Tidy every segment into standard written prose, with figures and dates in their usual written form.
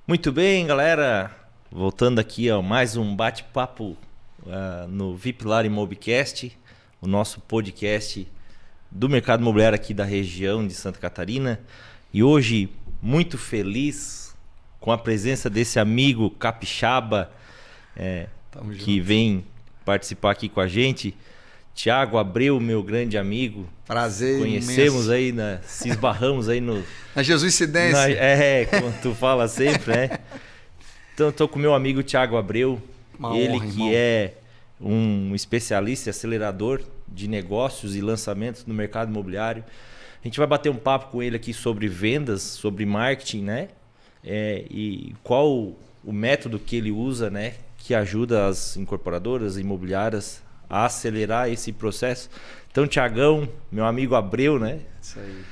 Muito bem, galera. Voltando aqui a mais um bate-papo no Viplar Imobcast, o nosso podcast do mercado imobiliário aqui da região de Santa Catarina. E hoje, muito feliz com a presença desse amigo capixaba que vem participar aqui com a gente. Thiago Abreu, meu grande amigo. Prazer Conhecemos imenso. aí, se esbarramos aí no... Na Jesuicidência. Como tu fala sempre, né? Então, estou com meu amigo Thiago Abreu. Ele honra, que irmão. é um especialista e acelerador de negócios e lançamentos no mercado imobiliário. A gente vai bater um papo com ele aqui sobre vendas, sobre marketing, né? E qual o método que ele usa, né? Que ajuda as incorporadoras imobiliárias a acelerar esse processo. Então, Thiagão, meu amigo Abreu, né? Isso aí.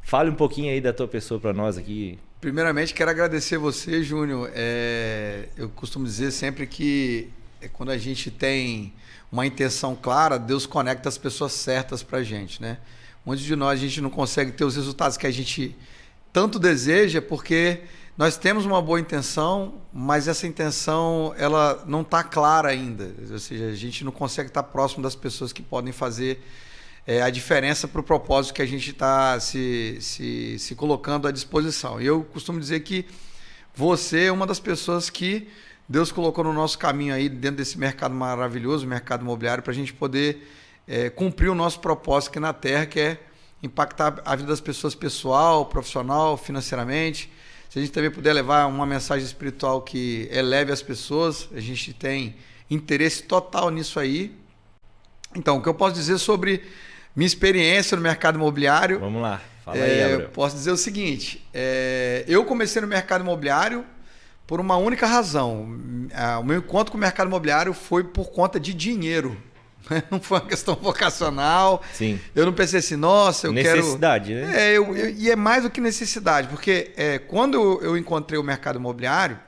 Fale um pouquinho aí da tua pessoa para nós aqui. Primeiramente, quero agradecer você, Júnior. Eu costumo dizer sempre que quando a gente tem uma intenção clara, Deus conecta as pessoas certas para a gente, né? Muitos de nós, a gente não consegue ter os resultados que a gente tanto deseja porque nós temos uma boa intenção, mas essa intenção ela não está clara ainda. Ou seja, a gente não consegue estar próximo das pessoas que podem fazer a diferença para o propósito que a gente está se colocando à disposição. E eu costumo dizer que você é uma das pessoas que Deus colocou no nosso caminho aí dentro desse mercado maravilhoso, o mercado imobiliário, para a gente poder cumprir o nosso propósito aqui na Terra, que é impactar a vida das pessoas pessoal, profissional, financeiramente. Se a gente também puder levar uma mensagem espiritual que eleve as pessoas, a gente tem interesse total nisso aí. Então, o que eu posso dizer sobre minha experiência no mercado imobiliário... Vamos lá, fala aí, Abreu. Eu posso dizer o seguinte, eu comecei no mercado imobiliário por uma única razão. O meu encontro com o mercado imobiliário foi por conta de dinheiro. Não foi uma questão vocacional. Sim. Eu não pensei assim, nossa, eu necessidade, quero... né? E é mais do que necessidade, porque quando eu encontrei o mercado imobiliário,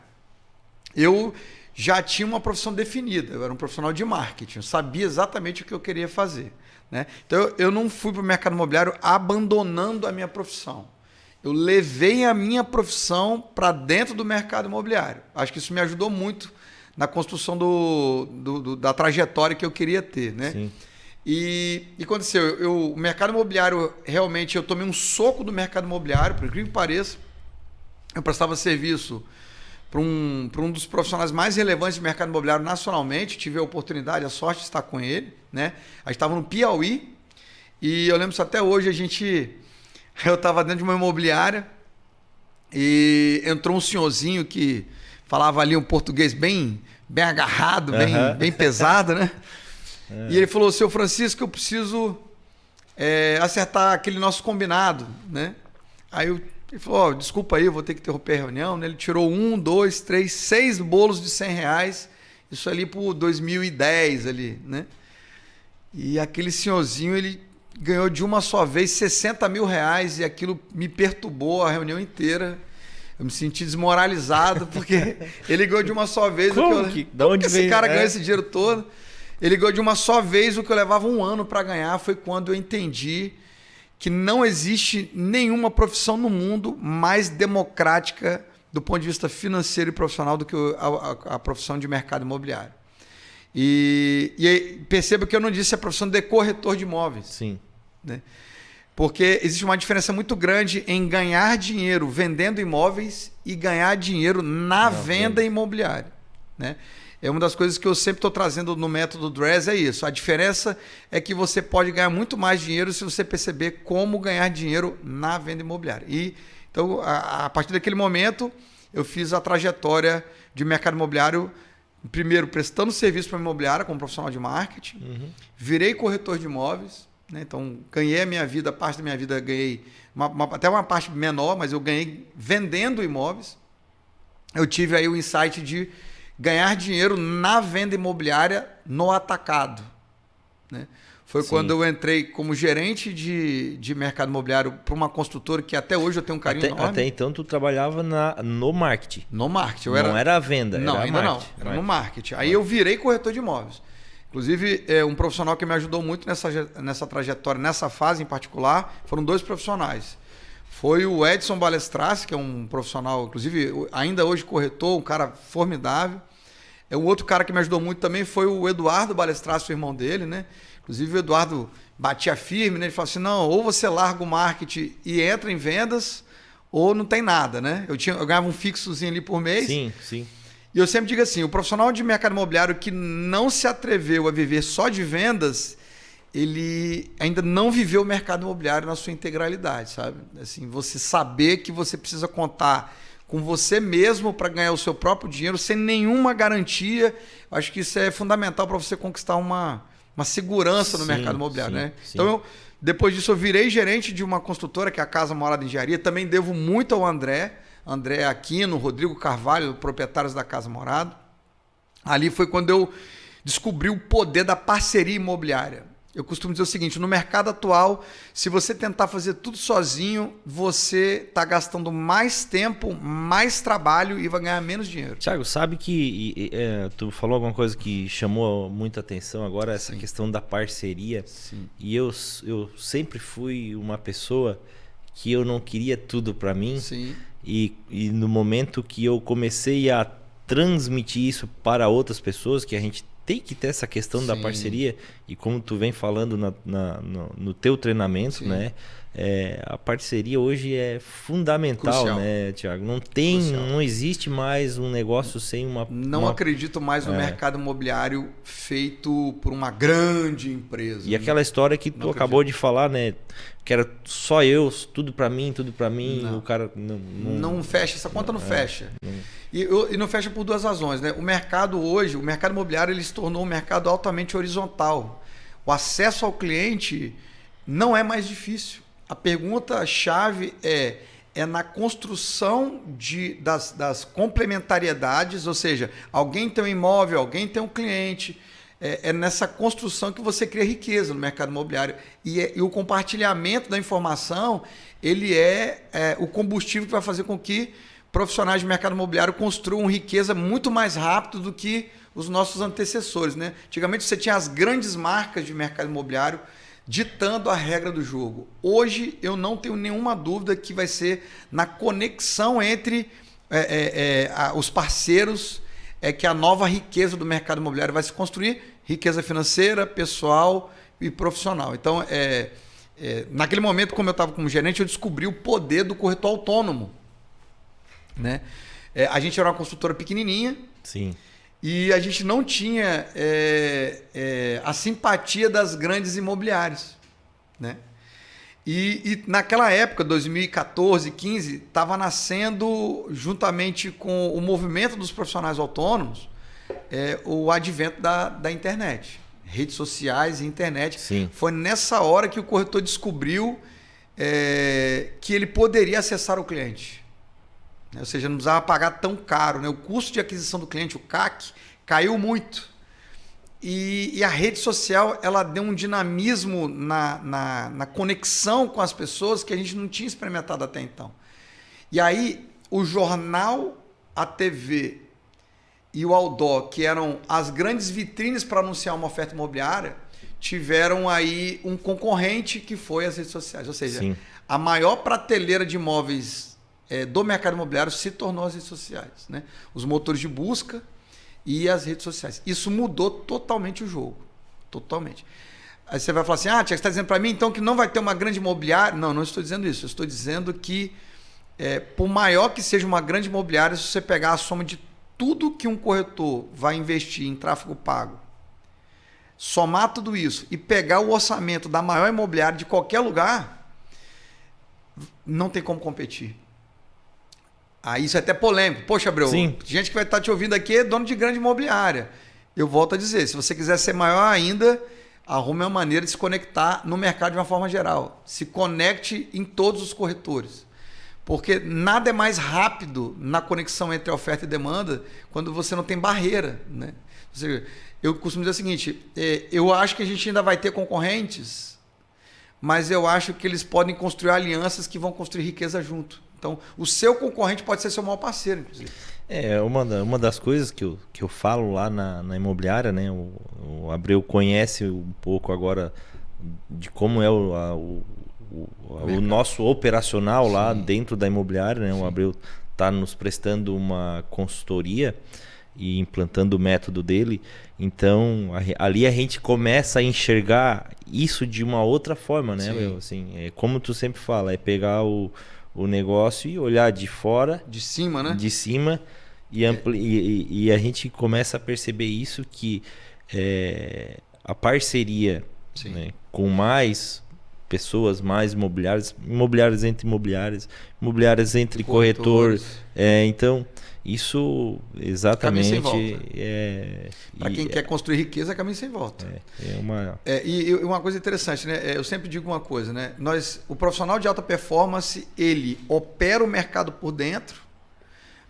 eu já tinha uma profissão definida. Eu era um profissional de marketing, eu sabia exatamente o que eu queria fazer, né? Então eu não fui para o mercado imobiliário abandonando a minha profissão. Eu levei a minha profissão para dentro do mercado imobiliário. Acho que isso me ajudou muito na construção da trajetória que eu queria ter, né? Sim. E aconteceu, o mercado imobiliário, realmente, eu tomei um soco do mercado imobiliário, por incrível que pareça. Eu prestava serviço para um dos profissionais mais relevantes do mercado imobiliário nacionalmente, tive a oportunidade, a sorte de estar com ele, né? A gente estava no Piauí, e eu lembro que até hoje eu estava dentro de uma imobiliária, e entrou um senhorzinho que falava ali um português bem agarrado, bem pesado, né? E ele falou, seu Francisco, eu preciso acertar aquele nosso combinado, né? Aí ele falou, desculpa aí, eu vou ter que interromper a reunião, né? Ele tirou 1, 2, 3, 6 bolos de R$100, isso ali por 2010 ali, né? E aquele senhorzinho, ele ganhou de uma só vez R$60 mil e aquilo me perturbou a reunião inteira. Eu me senti desmoralizado porque ele ganhou de uma só vez esse cara ganhou esse dinheiro todo. Ele ganhou de uma só vez o que eu levava um ano para ganhar. Foi quando eu entendi que não existe nenhuma profissão no mundo mais democrática do ponto de vista financeiro e profissional do que a profissão de mercado imobiliário. E perceba que eu não disse a profissão de corretor de imóveis. Sim. Né? Porque existe uma diferença muito grande em ganhar dinheiro vendendo imóveis e ganhar dinheiro na venda imobiliária, né? É uma das coisas que eu sempre estou trazendo no método DRESS, é isso. A diferença é que você pode ganhar muito mais dinheiro se você perceber como ganhar dinheiro na venda imobiliária. Então, a partir daquele momento, eu fiz a trajetória de mercado imobiliário, primeiro prestando serviço para a imobiliária como profissional de marketing, virei corretor de imóveis, né? Então, ganhei a minha vida, parte da minha vida ganhei, até uma parte menor, mas eu ganhei vendendo imóveis. Eu tive aí o insight de ganhar dinheiro na venda imobiliária no atacado, né? Foi Sim. quando eu entrei como gerente de mercado imobiliário para uma construtora que até hoje eu tenho um carinho enorme. Até então tu trabalhava no marketing. No marketing. Não era a venda, não, era ainda marketing. Não, era no marketing. Aí eu virei corretor de imóveis. Inclusive, um profissional que me ajudou muito nessa trajetória, nessa fase em particular, foram 2 profissionais. foi o Edson Balestrace, que é um profissional, inclusive ainda hoje corretor, um cara formidável. Um outro cara que me ajudou muito também foi o Eduardo Balestrace, o irmão dele, né? Inclusive o Eduardo batia firme, né? Ele falou assim, não, ou você larga o marketing e entra em vendas, ou não tem nada, né? Eu ganhava um fixozinho ali por mês. Sim, sim. E eu sempre digo assim, o profissional de mercado imobiliário que não se atreveu a viver só de vendas, ele ainda não viveu o mercado imobiliário na sua integralidade, sabe? Assim, você saber que você precisa contar com você mesmo para ganhar o seu próprio dinheiro sem nenhuma garantia. Eu acho que isso é fundamental para você conquistar uma segurança no mercado imobiliário, né? Sim. Então, depois disso, eu virei gerente de uma construtora, que é a Casa Morada Engenharia. Também devo muito ao André Aquino, Rodrigo Carvalho, proprietários da Casa Morada. Ali foi quando eu descobri o poder da parceria imobiliária. Eu costumo dizer o seguinte, no mercado atual, se você tentar fazer tudo sozinho, você está gastando mais tempo, mais trabalho e vai ganhar menos dinheiro. Thiago, sabe que tu falou alguma coisa que chamou muita atenção agora, essa Sim. questão da parceria. Sim. E eu sempre fui uma pessoa que eu não queria tudo para mim. Sim. E no momento que eu comecei a transmitir isso para outras pessoas, que a gente tem que ter essa questão da parceria, e como tu vem falando no teu treinamento, Sim. né? A parceria hoje é fundamental, Crucial. né, Thiago? Crucial. Não existe mais um negócio sem Não acredito mais no mercado imobiliário feito por uma grande empresa. E aquela história que tu acabou de falar, né? Que era só eu, tudo pra mim, Não. o cara não fecha, essa conta não fecha. E não fecha por duas razões, né? O mercado hoje, o mercado imobiliário, ele se tornou um mercado altamente horizontal. O acesso ao cliente não é mais difícil. A pergunta-chave é na construção das complementariedades, ou seja, alguém tem um imóvel, alguém tem um cliente. É nessa construção que você cria riqueza no mercado imobiliário. E o compartilhamento da informação, ele é o combustível que vai fazer com que profissionais de mercado imobiliário construam riqueza muito mais rápido do que os nossos antecessores, né? Antigamente você tinha as grandes marcas de mercado imobiliário ditando a regra do jogo. Hoje eu não tenho nenhuma dúvida que vai ser na conexão entre os parceiros que a nova riqueza do mercado imobiliário vai se construir, riqueza financeira, pessoal e profissional. Então, naquele momento, como eu estava como gerente, eu descobri o poder do corretor autônomo, né? A gente era uma construtora pequenininha. Sim. E a gente não tinha a simpatia das grandes imobiliárias, né? E naquela época, 2014, 2015, estava nascendo, juntamente com o movimento dos profissionais autônomos, o advento da internet. Redes sociais e internet. Sim. Foi nessa hora que o corretor descobriu que ele poderia acessar o cliente. Ou seja, não precisava pagar tão caro, né? O custo de aquisição do cliente, o CAC, caiu muito. E a rede social, ela deu um dinamismo na conexão com as pessoas que a gente não tinha experimentado até então. E aí, o jornal, a TV e o outdoor, que eram as grandes vitrines para anunciar uma oferta imobiliária, tiveram aí um concorrente que foi as redes sociais. Ou seja, Sim. a maior prateleira de imóveis do mercado imobiliário se tornou as redes sociais, né? Os motores de busca e as redes sociais. Isso mudou totalmente o jogo. Totalmente. Aí você vai falar assim, Tiago, você está dizendo para mim então que não vai ter uma grande imobiliária? Não, não estou dizendo isso. Eu estou dizendo que, por maior que seja uma grande imobiliária, se você pegar a soma de tudo que um corretor vai investir em tráfego pago, somar tudo isso e pegar o orçamento da maior imobiliária de qualquer lugar, não tem como competir. Isso é até polêmico. Poxa, Abreu, Sim. gente que vai estar te ouvindo aqui é dono de grande imobiliária. Eu volto a dizer, se você quiser ser maior ainda, arrume uma maneira de se conectar no mercado de uma forma geral. Se conecte em todos os corretores. Porque nada é mais rápido na conexão entre oferta e demanda quando você não tem barreira, né? Ou seja, eu costumo dizer o seguinte, eu acho que a gente ainda vai ter concorrentes, mas eu acho que eles podem construir alianças que vão construir riqueza junto. Então, o seu concorrente pode ser seu maior parceiro, inclusive. Uma das coisas que eu falo lá na imobiliária, né? O Abreu conhece um pouco agora de como é o nosso operacional lá dentro da imobiliária, né? O Abreu está nos prestando uma consultoria e implantando o método dele. Então, ali a gente começa a enxergar isso de uma outra forma, né, meu? Assim, como tu sempre fala, é pegar o negócio e olhar de fora, de cima, né? De cima, e a gente começa a perceber isso, que a parceria, né, com mais pessoas, mais imobiliárias entre imobiliárias entre corretores. Então, isso exatamente para quem quer construir riqueza, é caminho sem volta. E uma coisa interessante, né? Eu sempre digo uma coisa, né? O profissional de alta performance, ele opera o mercado por dentro,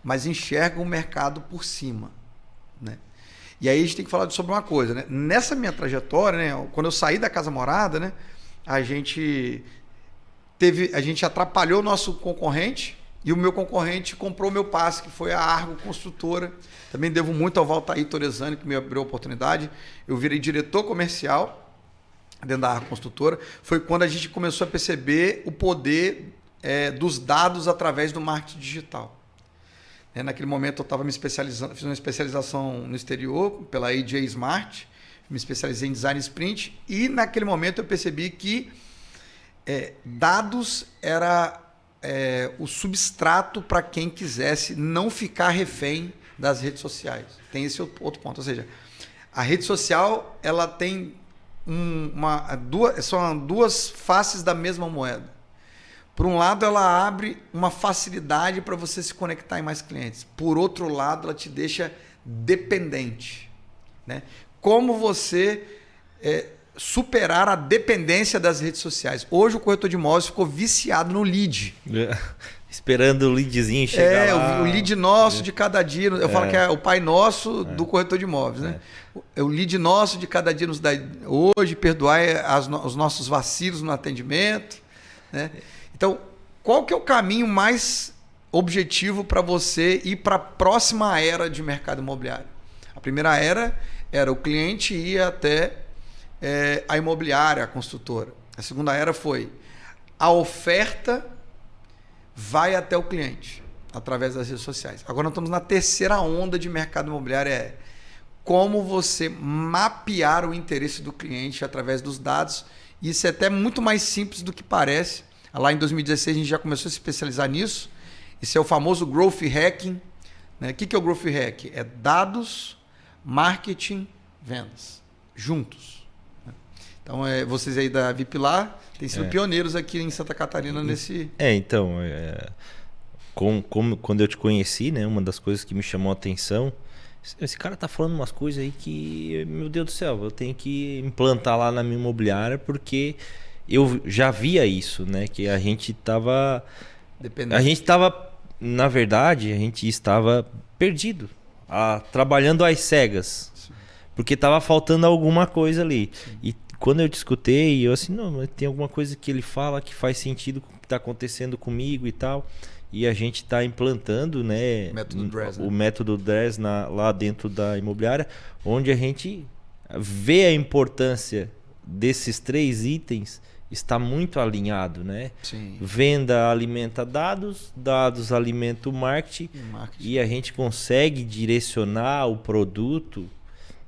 mas enxerga o mercado por cima, né? E aí a gente tem que falar sobre uma coisa, né? Nessa minha trajetória, né? Quando eu saí da Casa Morada, né? A gente atrapalhou o nosso concorrente e o meu concorrente comprou o meu passe, que foi a Argo Construtora. Também devo muito ao Valtair Torresani, que me abriu a oportunidade. Eu virei diretor comercial dentro da Argo Construtora. Foi quando a gente começou a perceber o poder dos dados através do marketing digital. Naquele momento eu estava me especializando, fiz uma especialização no exterior pela AJ Smart, me especializei em design sprint, e naquele momento eu percebi que dados era o substrato para quem quisesse não ficar refém das redes sociais. Tem esse outro ponto, ou seja, a rede social ela tem são duas faces da mesma moeda. Por um lado, ela abre uma facilidade para você se conectar em mais clientes. Por outro lado, ela te deixa dependente, né? Como você superar a dependência das redes sociais? Hoje, o corretor de imóveis ficou viciado no lead. Esperando o leadzinho chegar lá. O lead nosso de cada dia. Eu falo que é o pai nosso do corretor de imóveis, né? O lead nosso de cada dia nos dá hoje, perdoar os nossos vacilos no atendimento, né? Então, qual que é o caminho mais objetivo para você ir para a próxima era de mercado imobiliário? A primeira era o cliente ir até a imobiliária, a construtora. A segunda era foi a oferta vai até o cliente através das redes sociais. Agora nós estamos na terceira onda de mercado imobiliário, como você mapear o interesse do cliente através dos dados. Isso é até muito mais simples do que parece. Lá em 2016 a gente já começou a se especializar nisso. Esse é o famoso Growth Hacking, né? O que é o Growth Hack? É dados, marketing, vendas, juntos. Então, vocês aí da Vipilar têm sido pioneiros aqui em Santa Catarina nesse... Quando eu te conheci, né, uma das coisas que me chamou a atenção, esse cara tá falando umas coisas aí que, meu Deus do céu, eu tenho que implantar lá na minha imobiliária, porque... eu já via isso, né? Que a gente estava... na verdade, a gente estava perdido. Trabalhando às cegas. Sim. Porque estava faltando alguma coisa ali. Sim. E quando eu te escutei, eu assim, não, mas tem alguma coisa que ele fala que faz sentido com o que está acontecendo comigo e tal. E a gente está implantando, né, o método DRESS lá dentro da imobiliária, onde a gente vê a importância desses 3 itens. Está muito alinhado, né? Sim. Venda alimenta dados, dados alimentam o marketing, e a gente consegue direcionar o produto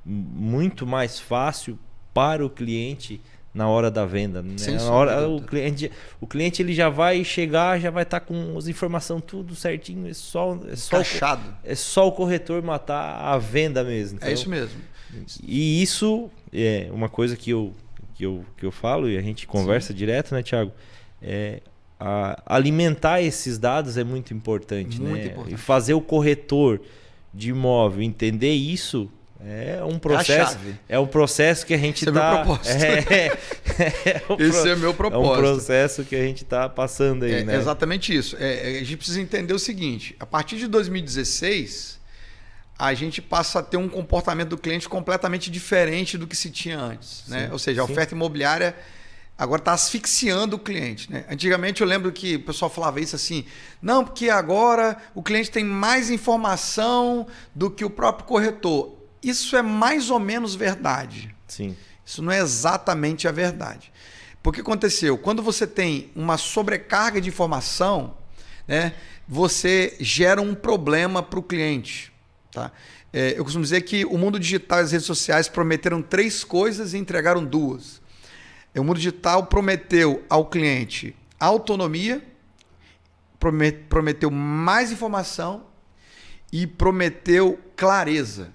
muito mais fácil para o cliente na hora da venda, né? Na hora, o cliente ele já vai chegar, já vai estar com as informações tudo certinho, é só o corretor matar a venda mesmo. Então, é isso mesmo. E isso é uma coisa que eu falo e a gente conversa direto, né, Thiago? Alimentar esses dados é muito importante, muito né? Importante. E fazer o corretor de imóvel entender isso é um processo. É um processo que a gente está. Esse é meu propósito. É um processo que a gente está passando aí, né? É exatamente isso. A gente precisa entender o seguinte: a partir de 2016. A gente passa a ter um comportamento do cliente completamente diferente do que se tinha antes, né? Sim, ou seja, a oferta imobiliária agora está asfixiando o cliente, né? Antigamente eu lembro que o pessoal falava isso assim, não, porque agora o cliente tem mais informação do que o próprio corretor. Isso é mais ou menos verdade. Sim. Isso não é exatamente a verdade. Porque aconteceu? Quando você tem uma sobrecarga de informação, né, você gera um problema para o cliente. Tá? Eu costumo dizer que o mundo digital e as redes sociais prometeram 3 coisas e entregaram 2. O mundo digital prometeu ao cliente autonomia, prometeu mais informação e prometeu clareza.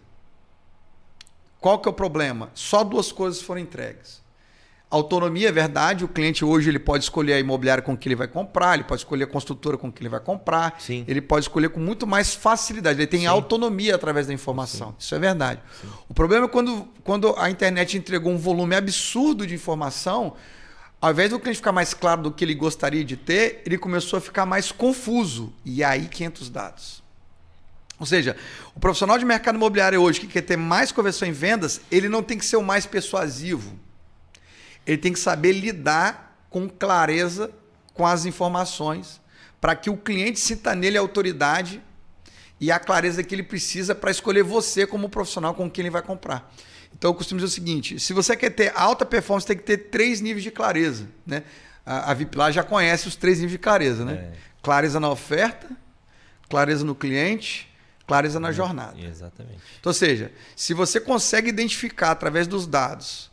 Qual que é o problema? Só 2 coisas foram entregues. Autonomia é verdade, o cliente hoje ele pode escolher a imobiliária com que ele vai comprar, ele pode escolher a construtora com que ele vai comprar, Sim. ele pode escolher com muito mais facilidade, ele tem Sim. autonomia através da informação. Sim. Isso é verdade. Sim. O problema é quando a internet entregou um volume absurdo de informação, ao invés do cliente ficar mais claro do que ele gostaria de ter, ele começou a ficar mais confuso. E aí 500 dados. Ou seja, o profissional de mercado imobiliário hoje que quer ter mais conversão em vendas, ele não tem que ser o mais persuasivo. Ele tem que saber lidar com clareza com as informações para que o cliente sinta nele a autoridade e a clareza que ele precisa para escolher você como profissional com quem ele vai comprar. Então, eu costumo dizer o seguinte, se você quer ter alta performance, tem que ter 3 níveis de clareza. Né? A VIP lá já conhece os 3 níveis de clareza. Né? Clareza na oferta, clareza no cliente, clareza na jornada. Exatamente. Então, ou seja, se você consegue identificar através dos dados,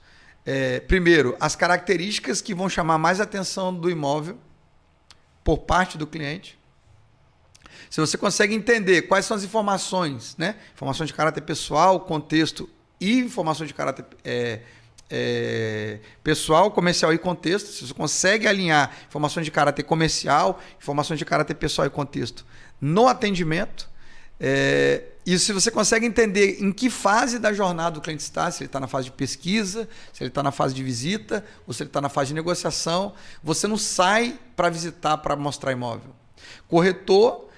primeiro, as características que vão chamar mais atenção do imóvel por parte do cliente. Se você consegue entender quais são as informações, né? Informações de caráter pessoal, contexto e informações de caráter pessoal, comercial e contexto. Se você consegue alinhar informações de caráter comercial, informações de caráter pessoal e contexto no atendimento, e se você consegue entender em que fase da jornada o cliente está, se ele está na fase de pesquisa, se ele está na fase de visita, ou se ele está na fase de negociação, você não sai para visitar, para mostrar imóvel. Corretor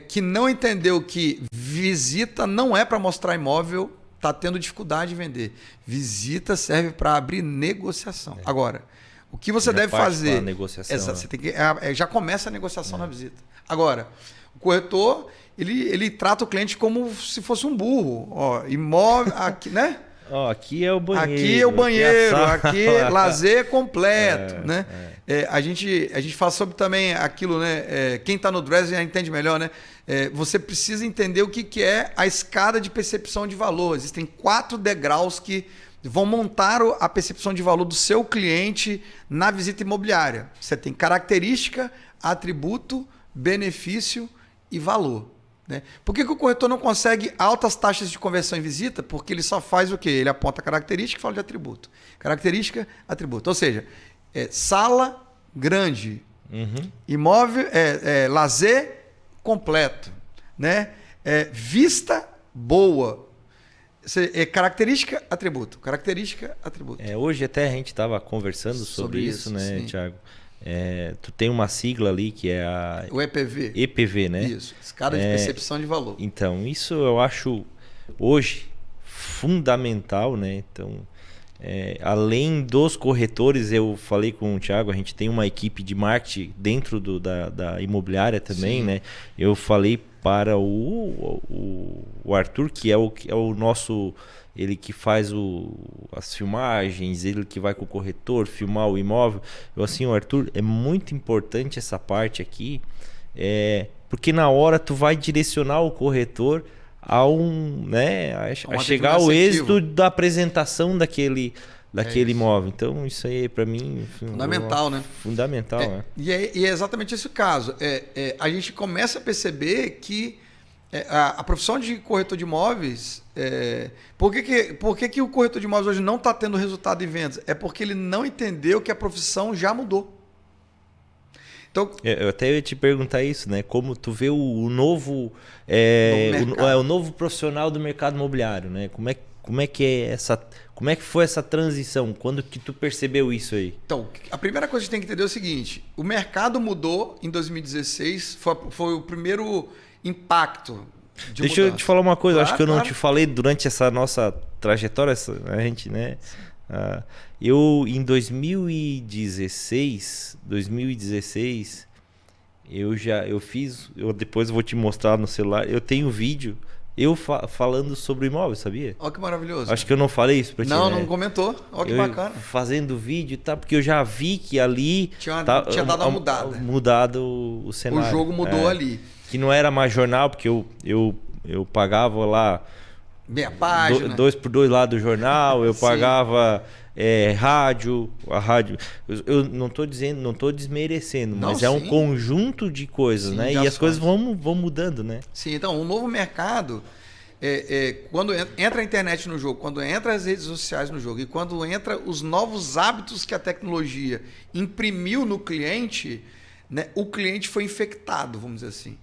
que não entendeu que visita não é para mostrar imóvel, está tendo dificuldade de vender. Visita serve para abrir negociação. Agora, o que você deve fazer... Negociação, você tem que, já começa a negociação na visita. Agora, o corretor... Ele trata o cliente como se fosse um burro. Ó, imóvel, aqui, né? Aqui é o banheiro. Aqui é o banheiro, aqui é lazer completo. Né? A gente fala sobre também aquilo, né? Quem está no Dress já entende melhor, né? Você precisa entender o que é a escada de percepção de valor. Existem 4 degraus que vão montar a percepção de valor do seu cliente na visita imobiliária. Você tem característica, atributo, benefício e valor. Né? Por que o corretor não consegue altas taxas de conversão em visita? Porque ele só faz o quê? Ele aponta característica e fala de atributo. Característica, atributo. Ou seja, sala grande, imóvel, lazer completo, né? Vista boa. Característica, atributo. Característica, atributo. Hoje até a gente estava conversando sobre isso, né, Thiago? Tu tem uma sigla ali que é o EPV. EPV, né? Isso, escada de percepção de valor. Então, isso eu acho hoje fundamental, né? Então, além dos corretores, eu falei com o Thiago, a gente tem uma equipe de marketing dentro da imobiliária também, né? Eu falei para o Arthur, que é o nosso... Ele que faz as filmagens, ele que vai com o corretor filmar o imóvel. Eu assim, o Arthur, é muito importante essa parte aqui, porque na hora tu vai direcionar o corretor a chegar ao êxito da apresentação daquele imóvel. Então isso aí para mim fundamental, né? Fundamental, né? E é exatamente esse o caso. A gente começa a perceber que a profissão de corretor de imóveis, por que o corretor de imóveis hoje não está tendo resultado em vendas? É porque ele não entendeu que a profissão já mudou. Então, eu até ia te perguntar isso, né? Como tu vê o novo profissional do mercado imobiliário, né? Como é que foi essa transição? Quando que tu percebeu isso aí? Então, a primeira coisa que a gente tem que entender é o seguinte: o mercado mudou em 2016, foi o primeiro impacto de Deixa mudança. eu te falar uma coisa, Claro, acho que eu não te falei durante essa nossa trajetória, a gente, né? Eu em 2016, depois eu vou te mostrar no celular, eu tenho vídeo eu falando sobre imóvel, sabia? Olha que maravilhoso. Acho que eu não falei isso pra ti, Não, né? não comentou. Olha que Eu bacana. fazendo vídeo e tal, porque eu já vi que ali... Tinha dado uma mudada. Mudado o cenário. O jogo mudou ali. Que não era mais jornal, porque eu pagava lá... Meia página. 2x2 lá do jornal, eu Sim. pagava rádio, a rádio. Eu não estou dizendo, não estou desmerecendo, Não, mas é um sim. conjunto de coisas, Sim, né? de E as ações. coisas vão mudando, né? Sim, então, um novo mercado, quando entra a internet no jogo, quando entra as redes sociais no jogo e quando entra os novos hábitos que a tecnologia imprimiu no cliente, né, o cliente foi infectado, vamos dizer assim.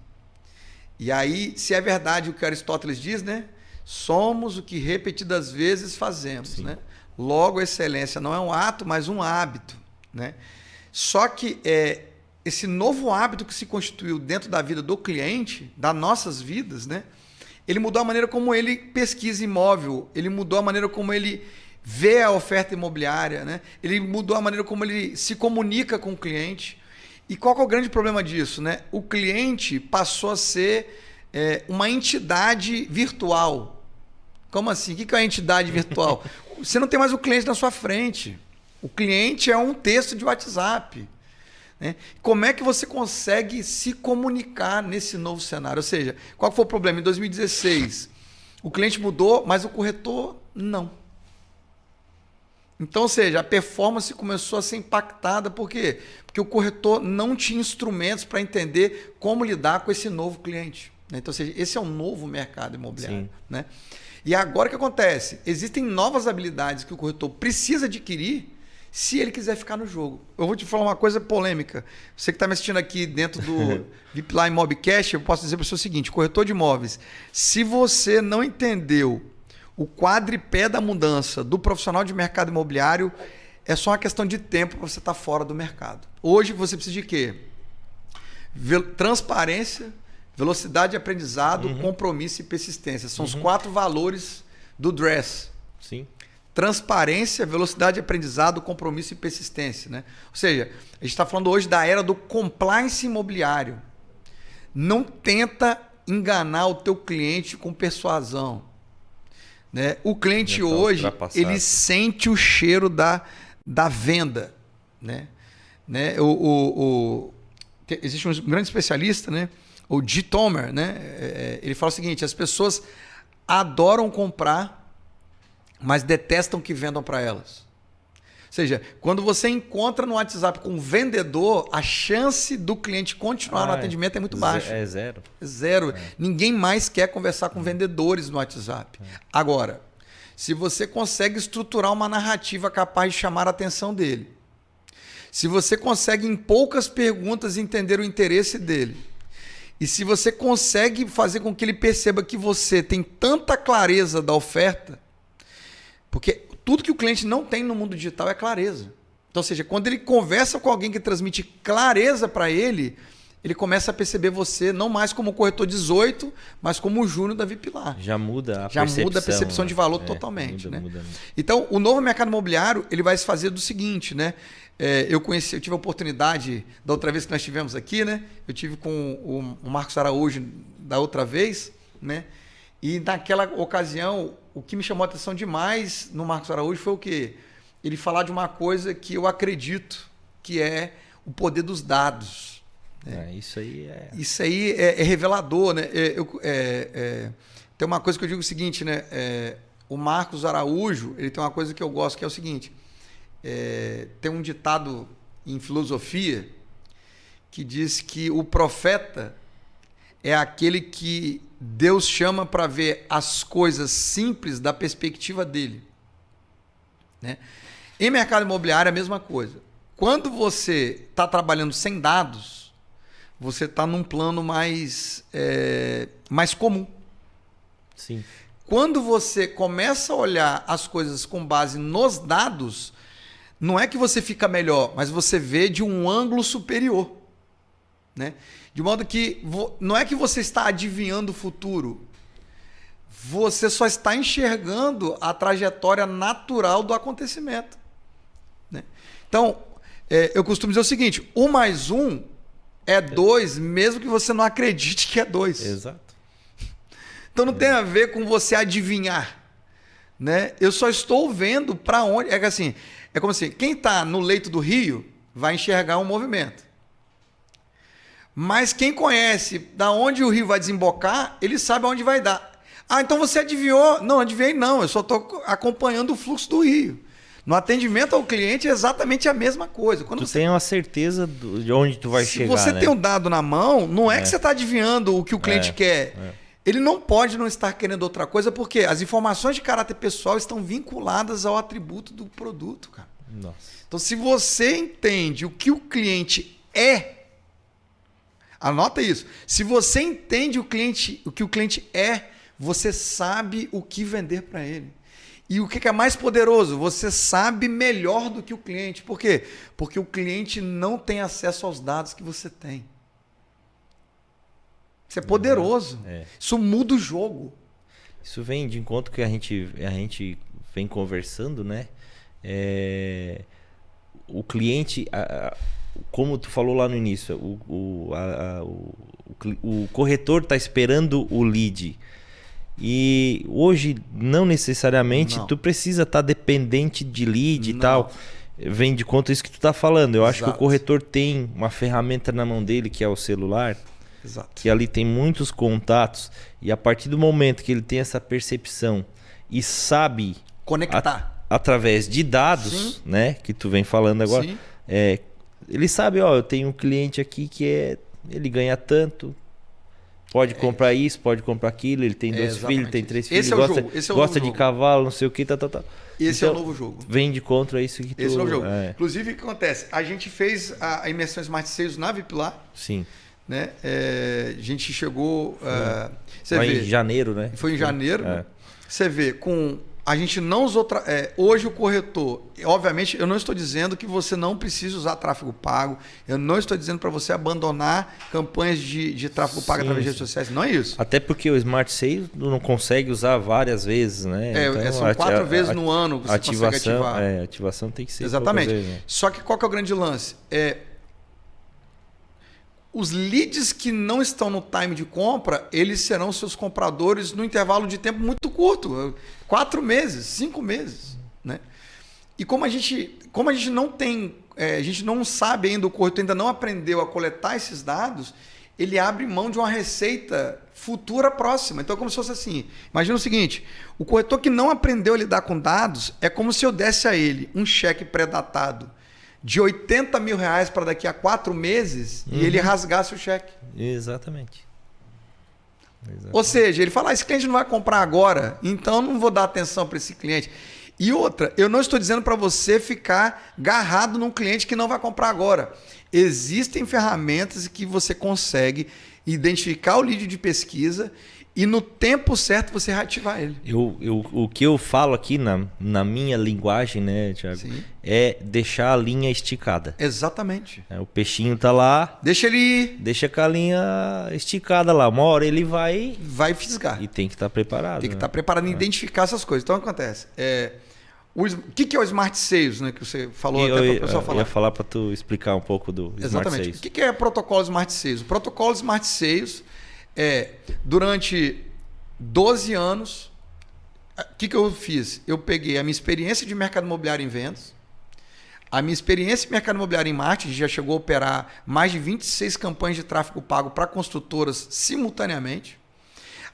E aí, se é verdade o que Aristóteles diz, né? Somos o que repetidas vezes fazemos, né? Logo, a excelência não é um ato, mas um hábito, né? Só que esse novo hábito que se constituiu dentro da vida do cliente, das nossas vidas, né? Ele mudou a maneira como ele pesquisa imóvel, ele mudou a maneira como ele vê a oferta imobiliária, né? Ele mudou a maneira como ele se comunica com o cliente. E qual que é o grande problema disso, né? O cliente passou a ser uma entidade virtual. Como assim? O que é uma entidade virtual? Você não tem mais o cliente na sua frente. O cliente é um texto de WhatsApp. Né? Como é que você consegue se comunicar nesse novo cenário? Ou seja, qual foi o problema? Em 2016, o cliente mudou, mas o corretor não. Então, ou seja, a performance começou a ser impactada. Por quê? Porque o corretor não tinha instrumentos para entender como lidar com esse novo cliente. Né? Então, ou seja, esse é um novo mercado imobiliário. Né? E agora o que acontece? Existem novas habilidades que o corretor precisa adquirir se ele quiser ficar no jogo. Eu vou te falar uma coisa polêmica. Você que está me assistindo aqui dentro do VIP Line Mobcast, eu posso dizer para você o seguinte, corretor de imóveis, se você não entendeu o quadripé da mudança do profissional de mercado imobiliário, é só uma questão de tempo para você estar fora do mercado. Hoje você precisa de quê? Transparência, velocidade de aprendizado, compromisso e persistência. São os 4 valores do DRESS. Sim. Transparência, velocidade de aprendizado, compromisso e persistência. Né? Ou seja, a gente está falando hoje da era do compliance imobiliário. Não tenta enganar o teu cliente com persuasão. Né? O cliente hoje, ele sente o cheiro da venda. Né? Existe um grande especialista, né? O G. Tomer, né? Ele fala o seguinte, as pessoas adoram comprar, mas detestam que vendam para elas. Ou seja, quando você encontra no WhatsApp com um vendedor, a chance do cliente continuar no atendimento é muito baixa. É zero. É zero. Ninguém mais quer conversar com vendedores no WhatsApp. Agora, se você consegue estruturar uma narrativa capaz de chamar a atenção dele, se você consegue em poucas perguntas entender o interesse dele, e se você consegue fazer com que ele perceba que você tem tanta clareza da oferta, porque tudo que o cliente não tem no mundo digital é clareza. Então, ou seja, quando ele conversa com alguém que transmite clareza para ele, ele começa a perceber você não mais como corretor 18, mas como o júnior da Vipilar. Já muda a percepção de valor totalmente. Muda. Então, o novo mercado imobiliário ele vai se fazer do seguinte, né? Eu tive a oportunidade da outra vez que nós estivemos aqui, né? Eu tive com o Marcos Araújo da outra vez, né? E naquela ocasião, o que me chamou a atenção demais no Marcos Araújo foi o quê? Ele falar de uma coisa que eu acredito que é o poder dos dados. Né? Isso aí é revelador, né? Tem uma coisa que eu digo o seguinte, né? O Marcos Araújo, ele tem uma coisa que eu gosto, que é o seguinte. Tem um ditado em filosofia que diz que o profeta é aquele que Deus chama para ver as coisas simples da perspectiva dele. Né? Em mercado imobiliário é a mesma coisa. Quando você está trabalhando sem dados, você está num plano mais comum. Sim. Quando você começa a olhar as coisas com base nos dados, não é que você fica melhor, mas você vê de um ângulo superior. Né? De modo que não é que você está adivinhando o futuro, você só está enxergando a trajetória natural do acontecimento. Né? Então, eu costumo dizer o seguinte, 1 mais 1 é 2, mesmo que você não acredite que é 2. Exato. Então não tem a ver com você adivinhar, né? Eu só estou vendo para onde. É que assim, é como assim, quem está no leito do rio vai enxergar um movimento. Mas quem conhece da onde o rio vai desembocar, ele sabe aonde vai dar. Ah, então você adivinhou? Não, adivinhei não, eu só estou acompanhando o fluxo do rio. No atendimento ao cliente é exatamente a mesma coisa. Quando tu tem uma certeza de onde tu vai chegar, se você né? tem um dado na mão, não é que você está adivinhando o que o cliente quer. Ele não pode não estar querendo outra coisa, porque as informações de caráter pessoal estão vinculadas ao atributo do produto, cara. Nossa. Então, se você entende o que o cliente é, anota isso. Se você entende o que o cliente é, você sabe o que vender para ele. E o que é mais poderoso? Você sabe melhor do que o cliente. Por quê? Porque o cliente não tem acesso aos dados que você tem. Isso é poderoso. Isso muda o jogo. Isso vem de encontro que a gente vem conversando, né? O cliente, como tu falou lá no início, o corretor está esperando o lead. E hoje, não necessariamente, tu precisa estar dependente de lead e tal. Vem de conta isso que tu está falando. Eu acho que o corretor tem uma ferramenta na mão dele, que é o celular. Exato. Que ali tem muitos contatos. E a partir do momento que ele tem essa percepção e sabe conectar através de dados, né, que tu vem falando agora, ele sabe, ó, eu tenho um cliente aqui que ele ganha tanto, pode comprar isso, pode comprar aquilo, ele tem 2 filhos, tem 3 filhos, gosta de cavalo, não sei o que, tá. Esse é o novo jogo. Vem de contra isso que tu... Esse é o novo jogo. Inclusive, o que acontece? A gente fez a imersão Smart Sales na Viplar. Sim. Né? A gente chegou... Foi em janeiro, né? Foi em janeiro. Você vê, a gente não usou... hoje o corretor... Obviamente, eu não estou dizendo que você não precisa usar tráfego pago. Eu não estou dizendo para você abandonar campanhas de tráfego pago através de redes sociais. Não é isso. Até porque o Smart Sales não consegue usar várias vezes, né? Então, são 4 vezes no ano que você consegue ativar. A ativação tem que ser... Exatamente. Vezes, né? Só que qual que é o grande lance? Os leads que não estão no time de compra, eles serão seus compradores no intervalo de tempo muito curto, 4 meses, 5 meses, né? E como a gente não tem, a gente não sabe ainda, o corretor ainda não aprendeu a coletar esses dados, ele abre mão de uma receita futura próxima. Então é como se fosse assim, imagina o seguinte, o corretor que não aprendeu a lidar com dados, é como se eu desse a ele um cheque pré-datado de R$80 mil para daqui a 4 meses e ele rasgasse o cheque. Exatamente. Ou seja, ele fala, esse cliente não vai comprar agora, então eu não vou dar atenção para esse cliente. E outra, eu não estou dizendo para você ficar agarrado num cliente que não vai comprar agora. Existem ferramentas que você consegue identificar o lead de pesquisa e no tempo certo você reativar ele. O que eu falo aqui na minha linguagem, né, Thiago, é deixar a linha esticada. Exatamente. O peixinho tá lá. Deixa ele ir. Deixa com a linha esticada lá. Uma hora ele vai fisgar. E tem que estar preparado. Tem que estar preparado em identificar essas coisas. Então o que acontece? O que é o Smart Sales, né, que você falou até para o pessoal falar? Eu ia falar para tu explicar um pouco do Smart Sales. O que é o protocolo Smart Sales? O protocolo Smart Sales durante 12 anos, o que eu fiz? Eu peguei a minha experiência de mercado imobiliário em vendas, a minha experiência em mercado imobiliário em marketing, já chegou a operar mais de 26 campanhas de tráfego pago para construtoras simultaneamente.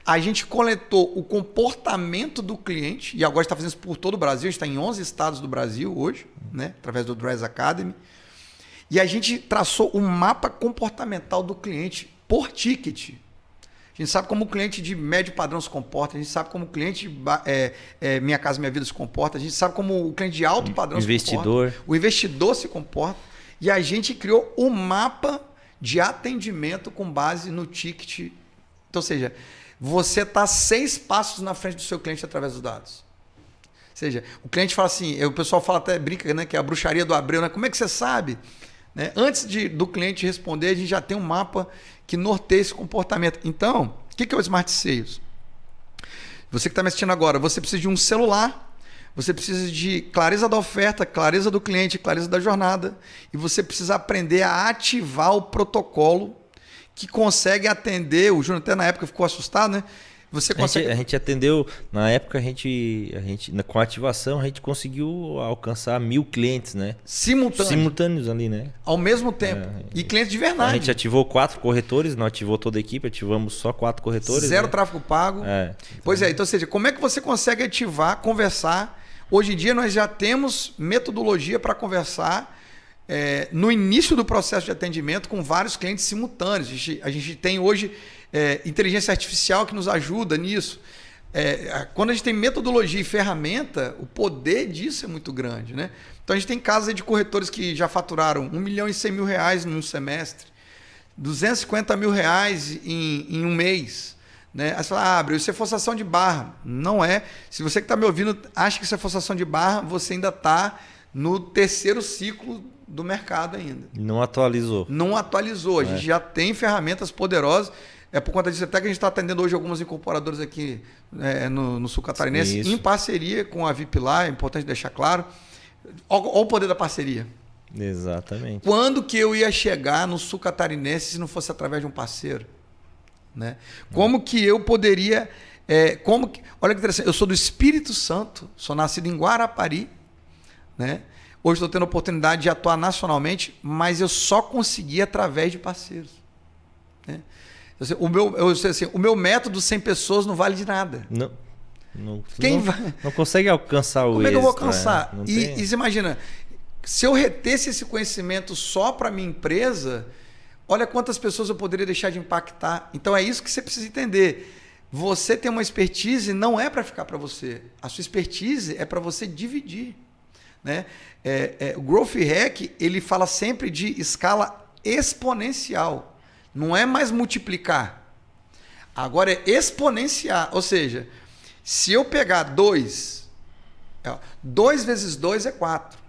A gente coletou o comportamento do cliente, e agora está fazendo isso por todo o Brasil, a gente está em 11 estados do Brasil hoje, né, através do Dress Academy, e a gente traçou um mapa comportamental do cliente por ticket. A gente sabe como o cliente de médio padrão se comporta, a gente sabe como o cliente Minha Casa Minha Vida se comporta, a gente sabe como o cliente de alto padrão se comporta, o investidor se comporta, e a gente criou um mapa de atendimento com base no ticket. Então, ou seja, você está 6 passos na frente do seu cliente através dos dados. Ou seja, o cliente fala assim, o pessoal fala até, brinca, né, que é a bruxaria do Abreu, né? Como é que você sabe? Né? Antes do cliente responder, a gente já tem um mapa que norteia esse comportamento. Então, o que é o Smart Sales? Você que está me assistindo agora, você precisa de um celular, você precisa de clareza da oferta, clareza do cliente, clareza da jornada, e você precisa aprender a ativar o protocolo que consegue atender. O Júnior até na época ficou assustado, né? Você consegue... A gente atendeu, na época com a ativação, a gente conseguiu alcançar 1.000 clientes, né? Simultâneos ali, né? Ao mesmo tempo. E clientes de verdade. A gente ativou 4 corretores, não ativou toda a equipe, ativamos só 4 corretores. 0 né? tráfego pago. Pois é, então, ou seja, como é que você consegue ativar, conversar? Hoje em dia nós já temos metodologia para conversar no início do processo de atendimento com vários clientes simultâneos. A gente tem hoje inteligência artificial que nos ajuda nisso. Quando a gente tem metodologia e ferramenta, o poder disso é muito grande, né? Então a gente tem casos aí de corretores que já faturaram R$1.100.000 no semestre, R$250.000 em um mês. Né? Aí você fala, Bruno, isso é forçação de barra. Não é. Se você que está me ouvindo acha que isso é forçação de barra, você ainda está no 3º ciclo do mercado ainda. Não atualizou. Não atualizou. A gente já tem ferramentas poderosas. É por conta disso até que a gente está atendendo hoje algumas incorporadoras aqui no Sul Catarinense, em parceria com a VIP lá, é importante deixar claro. Olha o poder da parceria. Exatamente. Quando que eu ia chegar no Sul Catarinense se não fosse através de um parceiro? Né? Como que eu poderia... olha que interessante, eu sou do Espírito Santo, sou nascido em Guarapari, né? Hoje estou tendo a oportunidade de atuar nacionalmente, mas eu só consegui através de parceiros. Né? O meu método 100 pessoas não vale de nada. Não consegue alcançar o êxito. Como é que eu vou alcançar? Né? E você imagina, se eu retesse esse conhecimento só para a minha empresa, olha quantas pessoas eu poderia deixar de impactar. Então é isso que você precisa entender. Você tem uma expertise, não é para ficar para você. A sua expertise é para você dividir. Né? O Growth Hack, ele fala sempre de escala exponencial. Não é mais multiplicar. Agora é exponenciar. Ou seja, se eu pegar 2 vezes 2 é 4.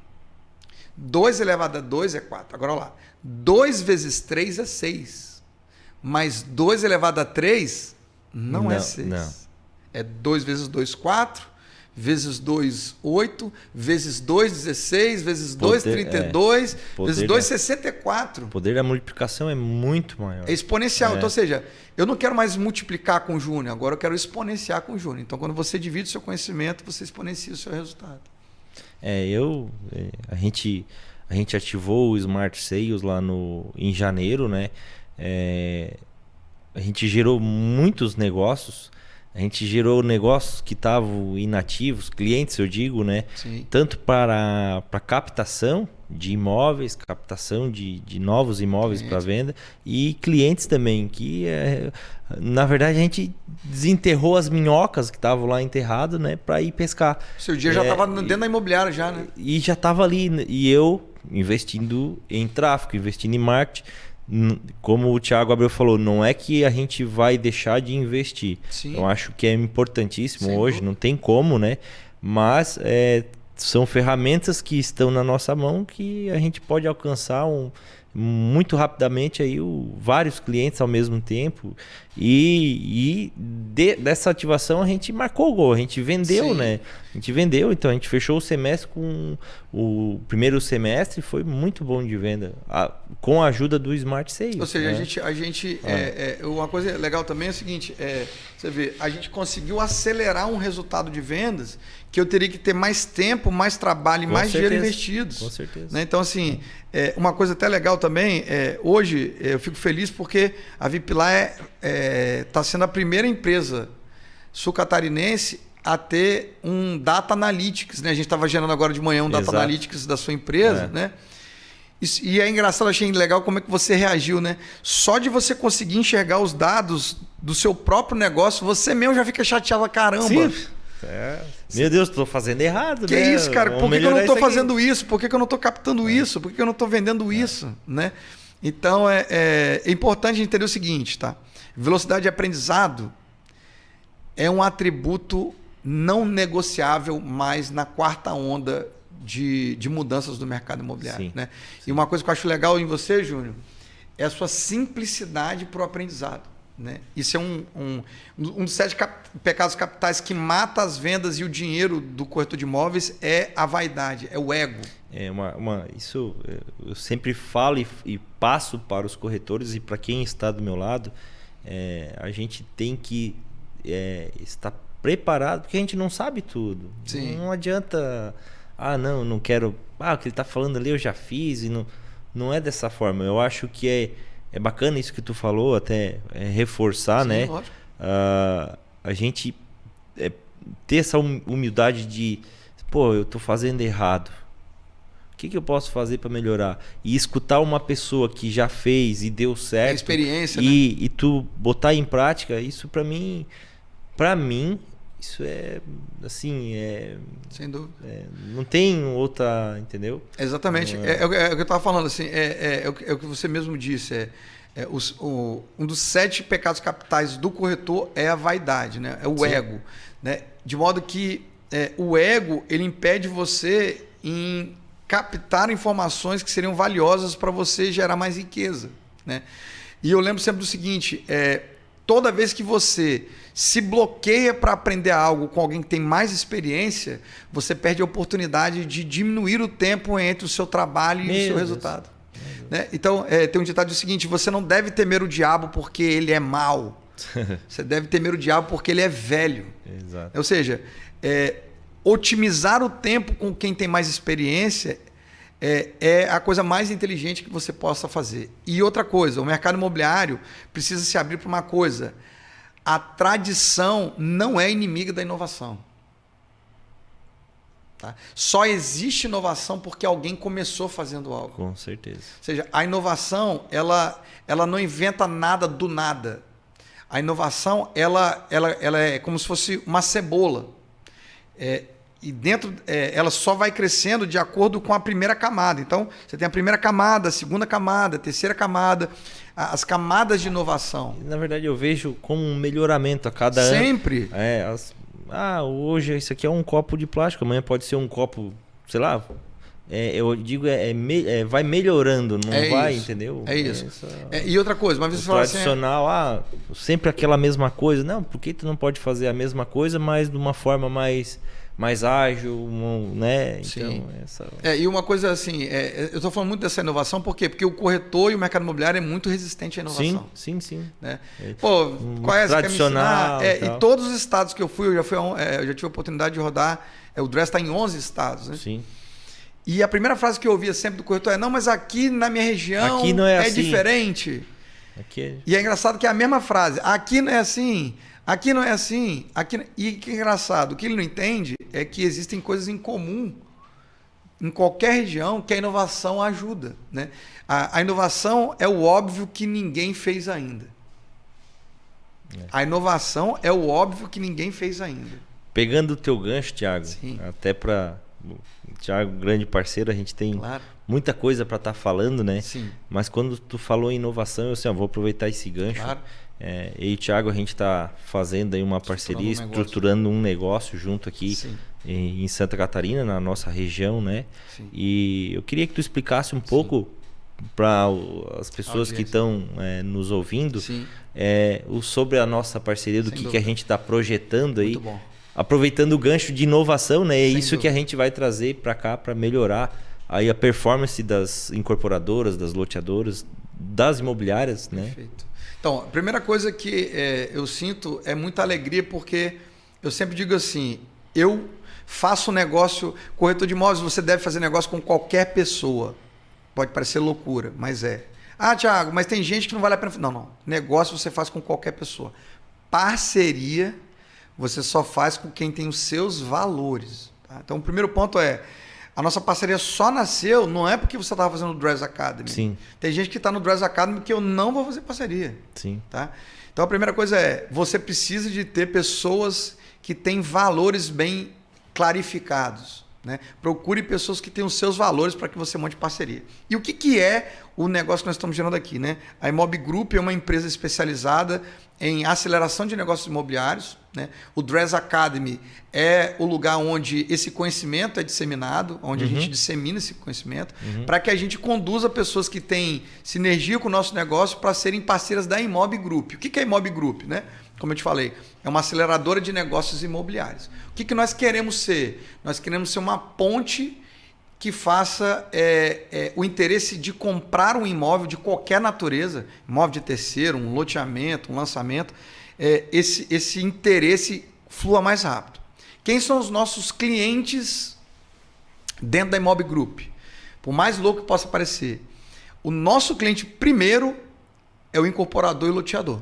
2 elevado a 2 é 4. Agora, olha lá. 2 vezes 3 é 6. Mas 2 elevado a 3 não é 6. Não. É 2 vezes 2, 4. Vezes 2, 8. Vezes 2, 16. Vezes 2, 32. Vezes 2, 64. O poder da multiplicação é muito maior. É exponencial. Então, ou seja, eu não quero mais multiplicar com o Júnior, agora eu quero exponenciar com o Júnior. Então, quando você divide o seu conhecimento, você exponencia o seu resultado. A gente ativou o Smart Sales lá em janeiro, né? A gente gerou muitos negócios. A gente gerou negócios que estavam inativos, clientes, eu digo, né? Sim. Tanto para captação de imóveis, captação de novos imóveis para venda, e clientes também, que na verdade a gente desenterrou as minhocas que estavam lá enterradas, né, para ir pescar. Seu dia já estava dentro da imobiliária já, né? E já estava ali, e eu investindo em tráfego, investindo em marketing. Como o Thiago Abreu falou, não é que a gente vai deixar de investir. Sim. Eu acho que é importantíssimo. Sem hoje, dúvida. não tem como, né? Mas são ferramentas que estão na nossa mão que a gente pode alcançar muito rapidamente aí vários clientes ao mesmo tempo. Dessa ativação a gente marcou o gol, a gente vendeu, Sim. né? A gente vendeu, então a gente fechou o semestre com o primeiro semestre, foi muito bom de venda, com a ajuda do Smart Sales. Ou seja, né? a gente uma coisa legal também é o seguinte, você vê, a gente conseguiu acelerar um resultado de vendas que eu teria que ter mais tempo, mais trabalho e mais dinheiro investidos. Com certeza. Né? Então, assim, uma coisa até legal também, hoje eu fico feliz porque a VIP lá está sendo a primeira empresa sul-catarinense a ter um Data Analytics. Né? A gente estava gerando agora de manhã um Data Analytics da sua empresa, né? E é engraçado, achei legal como é que você reagiu, né? Só de você conseguir enxergar os dados do seu próprio negócio, você mesmo já fica chateado, caramba. Sim. Meu Deus, estou fazendo errado, que né? Que isso, cara? Por que eu não estou fazendo isso? Por que eu não estou captando isso? Por que eu não estou vendendo isso? Né? Então, é importante entender o seguinte, tá? Velocidade de aprendizado é um atributo não negociável mais na 4ª onda de mudanças do mercado imobiliário. Sim. Né? E uma coisa que eu acho legal em você, Júnior, é a sua simplicidade para o aprendizado. Né? Isso é um dos 7 pecados capitais que mata as vendas e o dinheiro do corretor de imóveis é a vaidade, é o ego. Isso eu sempre falo e passo para os corretores e para quem está do meu lado, a gente tem que estar preparado, porque a gente não sabe tudo. Sim. Não adianta, não quero, o que ele está falando ali eu já fiz, e não é dessa forma. Eu acho que é bacana isso que tu falou, até reforçar, Sim, né? lógico. A gente ter essa humildade de, eu tô fazendo errado. O que eu posso fazer para melhorar? E escutar uma pessoa que já fez e deu certo. Tem experiência, e tu botar em prática, isso para mim, isso é assim, sem dúvida. Não tem outra, entendeu? Exatamente. É o que eu estava falando, assim, é o que você mesmo disse. Um dos 7 pecados capitais do corretor é a vaidade, né? É o ego. Né? De modo que o ego ele impede você em captar informações que seriam valiosas para você gerar mais riqueza. Né? E eu lembro sempre do seguinte, toda vez que você se bloqueia para aprender algo com alguém que tem mais experiência, você perde a oportunidade de diminuir o tempo entre o seu trabalho e o seu resultado. Né? Então, tem um ditado seguinte, você não deve temer o diabo porque ele é mau. Você deve temer o diabo porque ele é velho. Exato. Ou seja, otimizar o tempo com quem tem mais experiência é a coisa mais inteligente que você possa fazer. E outra coisa, o mercado imobiliário precisa se abrir para uma coisa. A tradição não é inimiga da inovação. Tá? Só existe inovação porque alguém começou fazendo algo. Com certeza. Ou seja, a inovação ela não inventa nada do nada. A inovação ela é como se fosse uma cebola. E dentro ela só vai crescendo de acordo com a primeira camada. Então, você tem a primeira camada, a segunda camada, a terceira camada, as camadas de inovação. Na verdade, eu vejo como um melhoramento a cada ano. Sempre. Hoje isso aqui é um copo de plástico, amanhã pode ser um copo, sei lá. Eu digo, vai melhorando, não vai, isso, entendeu? É isso. E outra coisa, uma vez você fala tradicional, sempre aquela mesma coisa. Não, por que tu não pode fazer a mesma coisa, mas de uma forma mais ágil, né? Sim. Então, e uma coisa assim, eu estou falando muito dessa inovação, por quê? Porque o corretor e o mercado imobiliário é muito resistente à inovação. Sim. Né? Qual é essa tradicional e todos os estados que eu fui, eu já tive a oportunidade de rodar, o Dress está em 11 estados, né? Sim. E a primeira frase que eu ouvia sempre do corretor não, mas aqui na minha região aqui não é assim. Diferente. E é engraçado que é a mesma frase, aqui não é assim, aqui não é assim, e que é engraçado, o que ele não entende é que existem coisas em comum em qualquer região que a inovação ajuda. Né? A inovação é o óbvio que ninguém fez ainda. A inovação é o óbvio que ninguém fez ainda. Pegando o teu gancho, Thiago, Sim. até para... Thiago, grande parceiro, a gente tem muita coisa para estar falando, né? Sim. Mas quando tu falou em inovação, eu vou aproveitar esse gancho. Claro. Eu e o Thiago, a gente está fazendo aí uma parceria, estruturando um negócio junto aqui em Santa Catarina, na nossa região, né? Sim. E eu queria que tu explicasse um pouco para as pessoas que estão nos ouvindo sobre a nossa parceria, do que a gente está projetando aí. Muito bom. Aproveitando o gancho de inovação, né? É isso dúvida. que a gente vai trazer para cá para melhorar aí a performance das incorporadoras, das loteadoras, das imobiliárias, né? Perfeito. Então, a primeira coisa que eu sinto é muita alegria, porque eu sempre digo assim, eu faço negócio, corretor de imóveis, você deve fazer negócio com qualquer pessoa. Pode parecer loucura, mas é. Thiago, mas tem gente que não vale a pena. Não. Negócio você faz com qualquer pessoa. Parceria você só faz com quem tem os seus valores. Tá? Então, o primeiro ponto a nossa parceria só nasceu, não é porque você estava fazendo o Dress Academy. Sim. Tem gente que está no Dress Academy que eu não vou fazer parceria. Sim. Tá? Então, a primeira coisa você precisa de ter pessoas que têm valores bem clarificados. Né? Procure pessoas que têm os seus valores para que você monte parceria. E o que é o negócio que nós estamos gerando aqui? Né? A Imob Group é uma empresa especializada em aceleração de negócios imobiliários. Né? O Dress Academy é o lugar onde esse conhecimento é disseminado, onde a gente dissemina esse conhecimento, para que a gente conduza pessoas que têm sinergia com o nosso negócio para serem parceiras da Imob Group. O que é a Imob Group? Né? Como eu te falei, é uma aceleradora de negócios imobiliários. O que nós queremos ser? Nós queremos ser uma ponte que faça o interesse de comprar um imóvel de qualquer natureza, imóvel de terceiro, um loteamento, um lançamento, esse interesse flua mais rápido. Quem são os nossos clientes dentro da Imob Group? Por mais louco que possa parecer, o nosso cliente primeiro é o incorporador e loteador.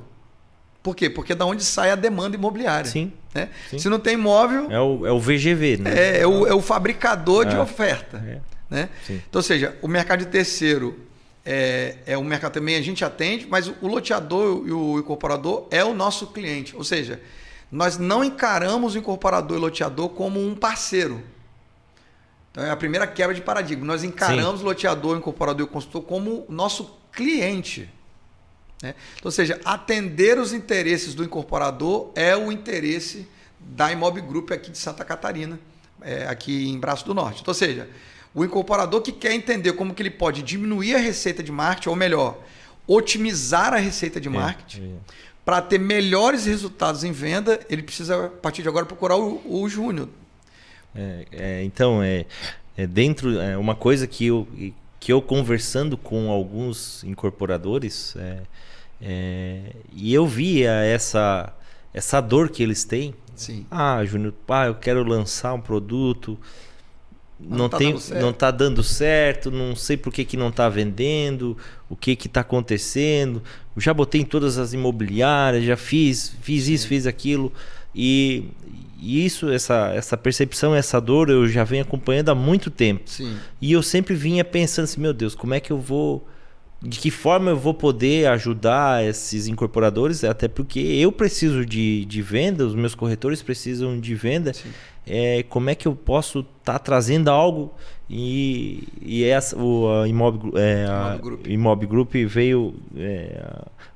Por quê? Porque é da onde sai a demanda imobiliária. Sim. Né? Sim. Se não tem imóvel... É o VGV, né? É o fabricador de oferta. Né? Então, ou seja, o mercado de terceiro é um mercado também a gente atende, mas o loteador e o incorporador é o nosso cliente. Ou seja, nós não encaramos o incorporador e o loteador como um parceiro. Então, é a primeira quebra de paradigma. Nós encaramos o loteador, o incorporador e o consultor como nosso cliente. Né? Então, ou seja, atender os interesses do incorporador é o interesse da Imob Group aqui de Santa Catarina, aqui em Braço do Norte. Então, ou seja, o incorporador que quer entender como que ele pode diminuir a receita de marketing, ou melhor, otimizar a receita de marketing, para ter melhores resultados em venda, ele precisa, a partir de agora, procurar o Júnior. Então, dentro, uma coisa que eu conversando com alguns incorporadores, e eu via essa dor que eles têm. Sim. Júnior, eu quero lançar um produto, não está dando certo, não sei por que não está vendendo, o que está acontecendo. Eu já botei em todas as imobiliárias, já fiz isso, fiz aquilo. E isso, essa percepção, essa dor, eu já venho acompanhando há muito tempo. Sim. E eu sempre vinha pensando assim, meu Deus, como é que eu vou... De que forma eu vou poder ajudar esses incorporadores? Até porque eu preciso de venda, os meus corretores precisam de venda. Como é que eu posso estar trazendo algo? E a Imob Group veio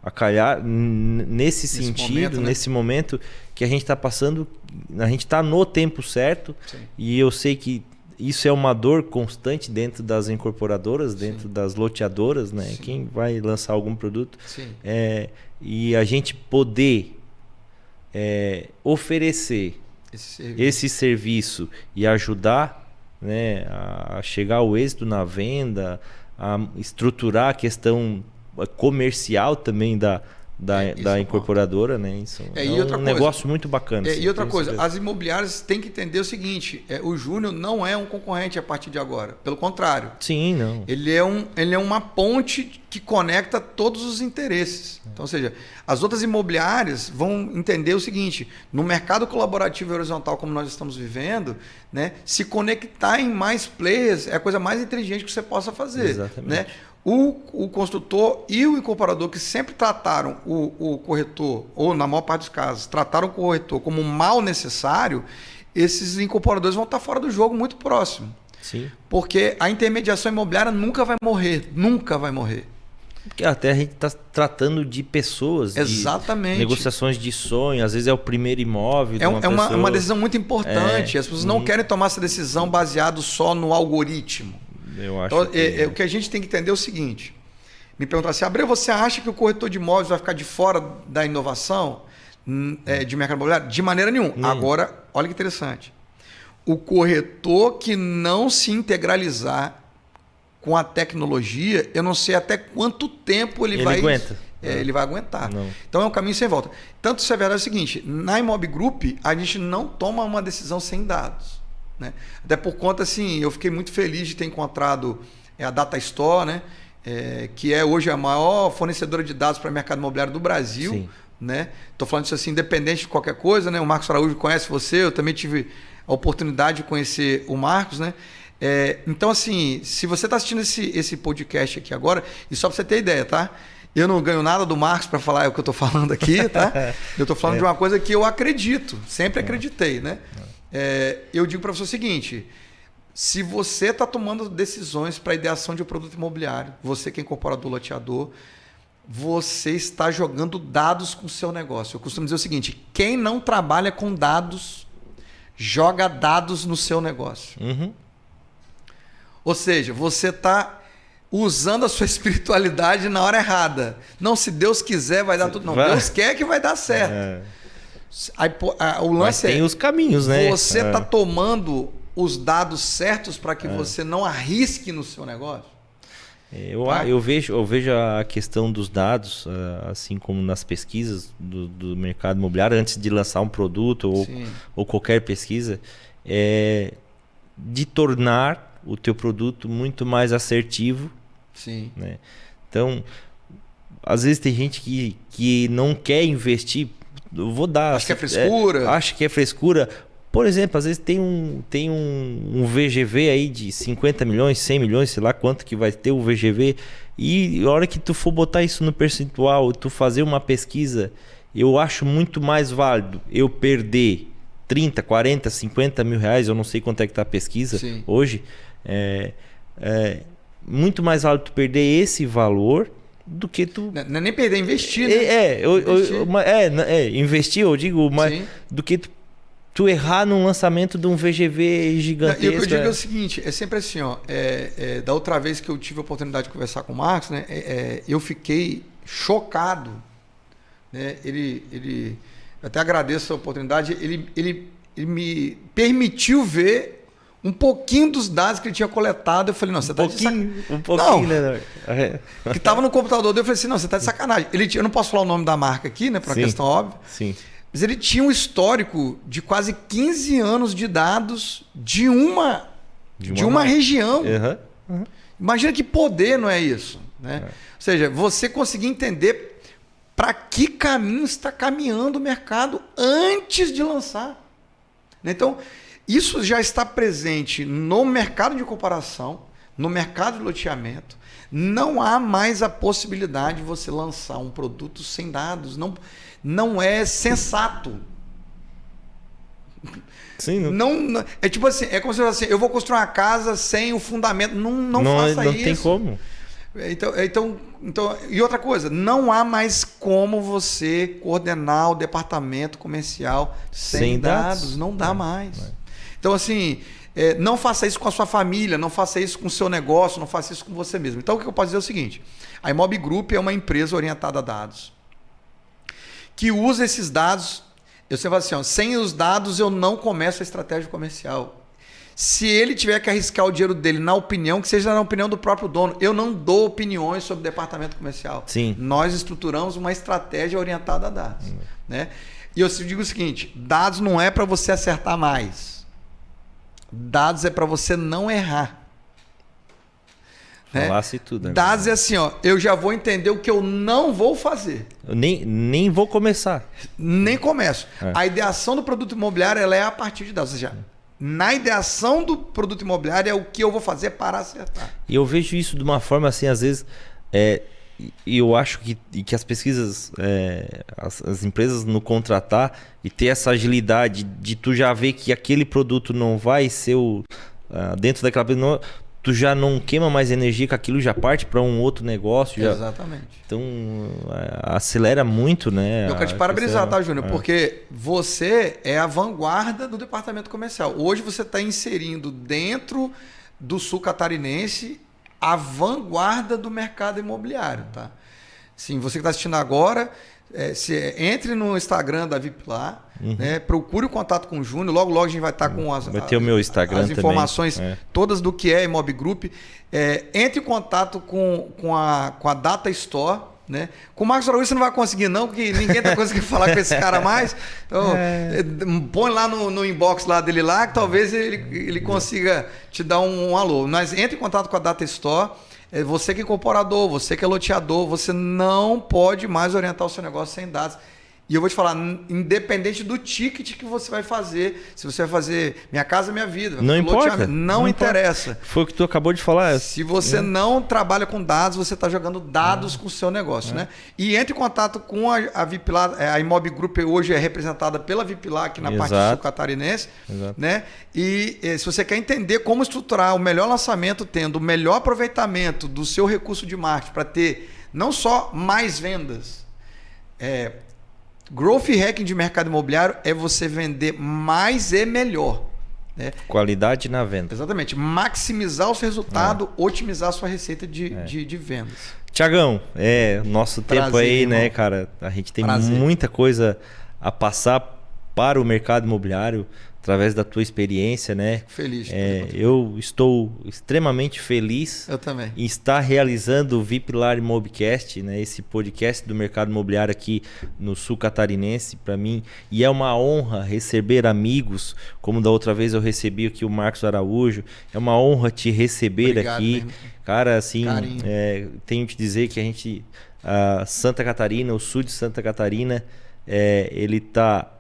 a calhar nesse sentido, nesse momento que a gente está passando, a gente está no tempo certo. Sim. E eu sei que isso é uma dor constante dentro das incorporadoras, dentro das loteadoras, né? Quem vai lançar algum produto. E a gente poder oferecer esse serviço e ajudar, né, a chegar ao êxito na venda, a estruturar a questão comercial também da incorporadora, né? Isso um negócio muito bacana. E outra coisa, as imobiliárias têm que entender o seguinte: o Júnior não é um concorrente a partir de agora. Pelo contrário. Sim, não. Ele é uma ponte que conecta todos os interesses. Então, ou seja, as outras imobiliárias vão entender o seguinte: no mercado colaborativo e horizontal como nós estamos vivendo, né, se conectar em mais players é a coisa mais inteligente que você possa fazer. Exatamente. Né? O construtor e o incorporador que sempre trataram o corretor, ou na maior parte dos casos, trataram o corretor como um mal necessário, esses incorporadores vão estar fora do jogo muito próximo. Sim. Porque a intermediação imobiliária nunca vai morrer. Nunca vai morrer. Porque até a gente está tratando de pessoas. Exatamente. De negociações de sonho. Às vezes é o primeiro imóvel de uma decisão muito importante. As pessoas não querem tomar essa decisão baseado só no algoritmo. Eu acho o que a gente tem que entender é o seguinte: me perguntar assim, Abreu, você acha que o corretor de imóveis vai ficar de fora da inovação de mercado imobiliário? De maneira nenhuma. Agora, olha que interessante. O corretor que não se integralizar com a tecnologia, eu não sei até quanto tempo ele vai aguenta. Ele vai aguentar. Não. Então é um caminho sem volta. Tanto isso é verdade o seguinte: na Imob Group, a gente não toma uma decisão sem dados. Né? Até por conta, assim, eu fiquei muito feliz de ter encontrado a Data Store, né? Que é hoje a maior fornecedora de dados para o mercado imobiliário do Brasil. Sim. Né? Estou falando isso assim, independente de qualquer coisa. Né? O Marcos Araújo conhece você, eu também tive a oportunidade de conhecer o Marcos. Né? Então, assim, se você está assistindo esse podcast aqui agora, e só para você ter ideia, tá? Eu não ganho nada do Marcos para falar o que eu estou falando aqui, tá? Eu estou falando de uma coisa que eu acredito, sempre acreditei, né? Eu digo para você o seguinte: se você está tomando decisões para a ideação de um produto imobiliário, você que é incorporador, loteador, você está jogando dados com o seu negócio. Eu costumo dizer o seguinte: quem não trabalha com dados, joga dados no seu negócio. Uhum. Ou seja, você está usando a sua espiritualidade na hora errada. Não, se Deus quiser vai dar tudo. Não, Deus quer que vai dar certo. O lance Mas tem os caminhos, né? Você está tomando os dados certos para que você não arrisque no seu negócio? Eu vejo a questão dos dados, assim como nas pesquisas do mercado imobiliário, antes de lançar um produto ou qualquer pesquisa, de tornar o teu produto muito mais assertivo. Sim. Né? Então, às vezes tem gente que não quer investir. Eu vou dar. Acho que é frescura. Acho que é frescura. Por exemplo, às vezes tem um VGV aí de 50 milhões, 100 milhões, sei lá quanto que vai ter o VGV. E a hora que tu for botar isso no percentual, tu fazer uma pesquisa, eu acho muito mais válido eu perder 30, 40, 50 mil reais, eu não sei quanto é que tá a pesquisa hoje. Muito mais válido tu perder esse valor do que tu... Não é nem perder, investir, né? Investir, eu digo, mas do que tu errar num lançamento de um VGV gigantesco. E o que eu digo é o seguinte, é sempre assim, ó, da outra vez que eu tive a oportunidade de conversar com o Marcos, né, eu fiquei chocado, né, eu até agradeço a oportunidade, ele me permitiu ver um pouquinho dos dados que ele tinha coletado. Eu falei, não, você tá de sacanagem. Um pouquinho, né? Que tava no computador dele, eu falei assim, não, você tá de sacanagem. Eu não posso falar o nome da marca aqui, né, por uma questão óbvia. Sim. Mas ele tinha um histórico de quase 15 anos de dados de uma região. Imagina que poder não é isso, né? Ou seja, você conseguir entender para que caminho está caminhando o mercado antes de lançar. Então, isso já está presente no mercado de comparação, no mercado de loteamento. Não há mais a possibilidade de você lançar um produto sem dados. Não é sensato. Sim, não, é tipo assim, é como se fosse assim, eu vou construir uma casa sem o fundamento. Não faça isso. Não tem como. Então, e outra coisa, não há mais como você coordenar o departamento comercial sem dados. Não dá mais. Então, assim, não faça isso com a sua família, não faça isso com o seu negócio, não faça isso com você mesmo. Então, o que eu posso dizer é o seguinte, a Imob Group é uma empresa orientada a dados, que usa esses dados. Eu sempre falo assim, ó, sem os dados eu não começo a estratégia comercial. Se ele tiver que arriscar o dinheiro dele na opinião, que seja na opinião do próprio dono, eu não dou opiniões sobre o departamento comercial. Sim. Nós estruturamos uma estratégia orientada a dados. Né? E eu digo o seguinte, dados não é para você acertar mais. Dados é para você não errar. Falasse tudo. Né? Dados é assim, ó, eu já vou entender o que eu não vou fazer. Eu nem vou começar. Nem começo. A ideação do produto imobiliário ela é a partir de dados. Ou seja, na ideação do produto imobiliário é o que eu vou fazer para acertar. E eu vejo isso de uma forma assim, às vezes, eu acho que as pesquisas, as empresas no contratar e ter essa agilidade de tu já ver que aquele produto não vai ser dentro daquela... tu já não queima mais energia, que aquilo já parte para um outro negócio. Exatamente. Então, acelera muito, né? Eu quero te parabenizar, tá, Júnior? Porque você é a vanguarda do departamento comercial. Hoje você está inserindo dentro do sul catarinense a vanguarda do mercado imobiliário, tá? Sim, você que está assistindo agora, entre no Instagram da Viplar, né? Procure o contato com o Júnior. Logo a gente vai estar com as informações todas do que é Imob Group. Entre em contato com a Data Store. Né? Com o Marcos Araújo você não vai conseguir não, porque ninguém está conseguindo falar com esse cara mais. Então, põe lá no inbox lá dele lá, que talvez ele consiga te dar um alô. Mas entre em contato com a Data Store. Você que é incorporador, você que é loteador, você não pode mais orientar o seu negócio sem dados. E eu vou te falar, independente do ticket que você vai fazer, se você vai fazer Minha Casa Minha Vida, não importa, não interessa. Foi o que tu acabou de falar. Se você não trabalha com dados, você está jogando dados com o seu negócio. Né? E entre em contato com a Viplar, a Imob Group hoje é representada pela Viplar aqui na parte sul catarinense. Né? E se você quer entender como estruturar o melhor lançamento, tendo o melhor aproveitamento do seu recurso de marketing para ter não só mais vendas, Growth Hacking de mercado imobiliário é você vender mais e melhor. Né? Qualidade na venda. Exatamente. Maximizar o seu resultado, otimizar a sua receita de vendas. Tiagão, nosso tempo aí, irmão. Né, cara? A gente tem muita coisa a passar para o mercado imobiliário. através da tua experiência, né? Fico feliz. Eu estou extremamente feliz Eu também. em estar realizando o VIP Lar Imobcast, né? Esse podcast do mercado imobiliário aqui no sul catarinense para mim. E é uma honra receber amigos, como da outra vez eu recebi aqui o Marcos Araújo. É uma honra te receber. Obrigado, aqui. Mesmo. Cara, assim, tenho que dizer que a gente, Santa Catarina, o sul de Santa Catarina, ele está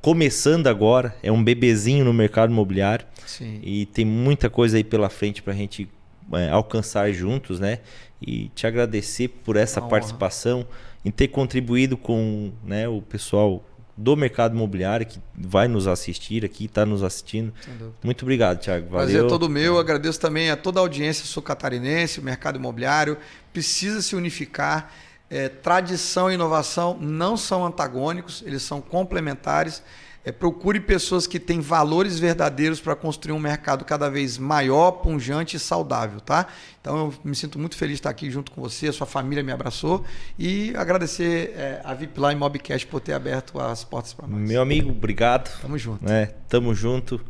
começando agora, é um bebezinho no mercado imobiliário. Sim. E tem muita coisa aí pela frente para a gente alcançar juntos, né? E te agradecer por essa participação, em ter contribuído com, né, o pessoal do mercado imobiliário que vai nos assistir aqui, está nos assistindo. Muito obrigado, Thiago. Valeu. Prazer é todo meu. Agradeço também a toda a audiência sul-catarinense. O mercado imobiliário precisa se unificar. Tradição e inovação não são antagônicos, eles são complementares. Procure pessoas que têm valores verdadeiros para construir um mercado cada vez maior, pujante e saudável, tá? Então eu me sinto muito feliz de estar aqui junto com você, a sua família me abraçou e agradecer a VIP Lar Imobcast por ter aberto as portas para nós. Meu amigo, obrigado. Tamo junto. Tamo junto.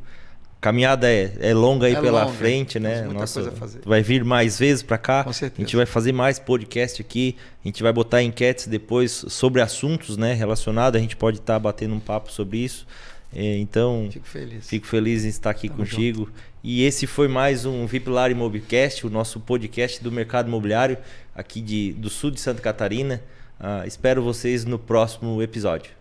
Caminhada é longa aí pela frente, né? Muita coisa a fazer. Vai vir mais vezes para cá. Com certeza. A gente vai fazer mais podcast aqui. A gente vai botar enquetes depois sobre assuntos, né, relacionados. A gente pode estar batendo um papo sobre isso. Então, fico feliz em estar aqui contigo. Junto. E esse foi mais um VIP Lar Imobcast, o nosso podcast do mercado imobiliário aqui do sul de Santa Catarina. Espero vocês no próximo episódio.